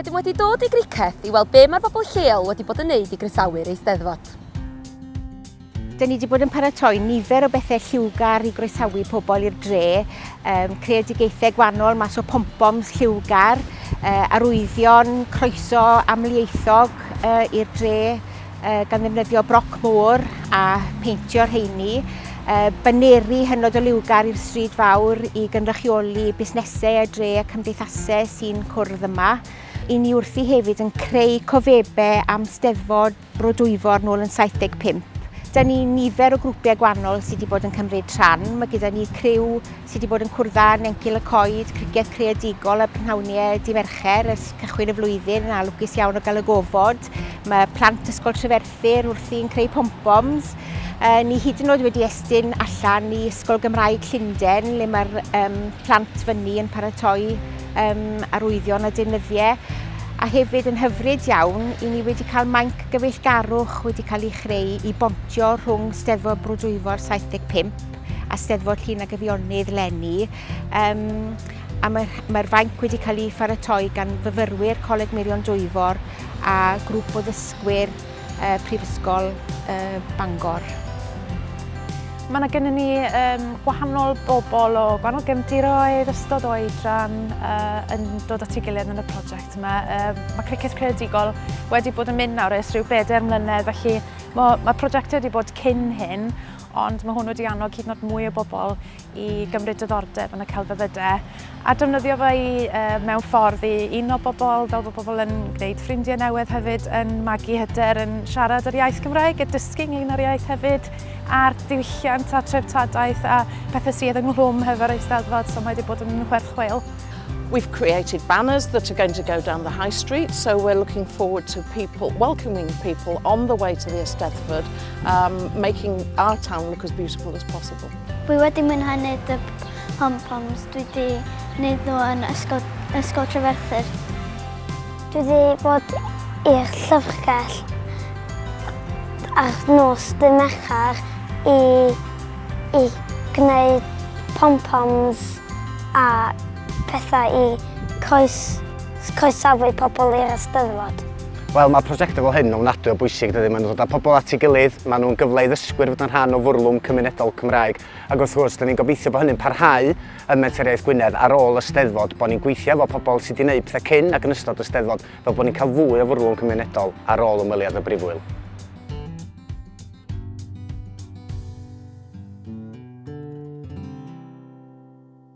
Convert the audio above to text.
Rydym wedi dod i Griceth i weld be mae'r bobl lleol wedi bod yn neud i groesawu'r Eisteddfod. Dyn ni wedi bod yn paratoi nifer o bethau lliwgar i groesawu pobl i'r dre, creadigaethau gwahanol mas o pompoms lliwgar, arwyddion croeso amlieithog i'r dre gan ddefnyddio broc môr a peintio'r rheini, baneri hynod o liwgar i'r stryd fawr i gynrychioli busnesau y dre a cymdeithasau sy'n cwrdd yma. I ni wrthi hefyd yn creu cofebau am Steddfod Brodwyfor nôl yn 75. Da ni nifer o grwpiau gwahanol sydd wedi bod yn cymryd rhan. Mae gyda ni criw sydd wedi bod yn cwrdda yn Encil y Coed, criced creadigol a prynhawniau di Mercher ers cychwyn y flwyddyn a lwcus iawn o gael y gofod. Mae plant ysgol Treferthyr wrthi'n creu pompoms. Ni hyd yn oed wedi estyn allan i Ysgol Gymraeg Llundain, le mae'r plant fyny yn paratoi arwyddion a deunyddiau. A hefyd yn hyfryd iawn, i ni wedi cael mainc gyfeillgarwch wedi cael ei chreu i bontio rhwng Steddfod Brodwyfor 75 a Steddfod Llŷn a Eifionydd leni. A mae'r fainc wedi cael ei pharatoi gan fyfyrwyr Coleg Mirion Dwyfor a grŵp o ddysgwyr Prifysgol Bangor. Mae gennym ni gwahanol bobl o gwahanol gefndiroedd, ystod o oedran yn dod at ei gilydd yn y prosiect yma. Mae criced creadigol wedi bod yn mynd nawr ers rhyw 4 mlynedd, felly mae prosiectau wedi bod cyn hyn, ond mae hwn wedi annog hyd yn oed mwy o bobl i gymryd diddordeb yn y celfyddydau. A defnyddio fe mewn ffordd i un o bobl, fel bod bobl yn gwneud ffrindiau newydd hefyd, yn magu hyder, yn siarad yr iaith Gymraeg, yn dysgu ynglyn â'r iaith hefyd, a'r diwylliant a treftadaeth a pethau sydd ynghlwm hefo'r Eisteddfod, so mae wedi bod yn werth chweil. We've created banners that are going to go down the high street, so we're looking forward to welcoming people on the way to the Eisteddfod, making our town look as beautiful as possible. Dwi wedi mwynhau wneud y pom-poms. Dwi wedi wneud nhw yn ysgol Treferthyr. Dwi wedi bod i'r llyfrgell ar nos dy Mercher i gwneud pom-poms a pethau i croesawu pobl i'r Eisteddfod. Wel, mae prosiectau fel hyn yn ofnadwy o bwysig, dydy. Maen nhw'n dod â pobl at ei gilydd, maen nhw'n gyfle i ddysgwyr fod yn rhan o fwrlwm cymunedol Cymraeg. Ac wrth gwrs, dyn ni'n gobeithio bod hynny'n parhau ym Mentoriaeth Gwynedd ar ôl y Steddfod, bod ni'n gweithio efo pobl sydd wedi gwneud pethau cyn ac yn ystod y Steddfod, fel bod ni'n cael fwy o fwrlwm cymunedol ar ôl ymweliad y brifwyl.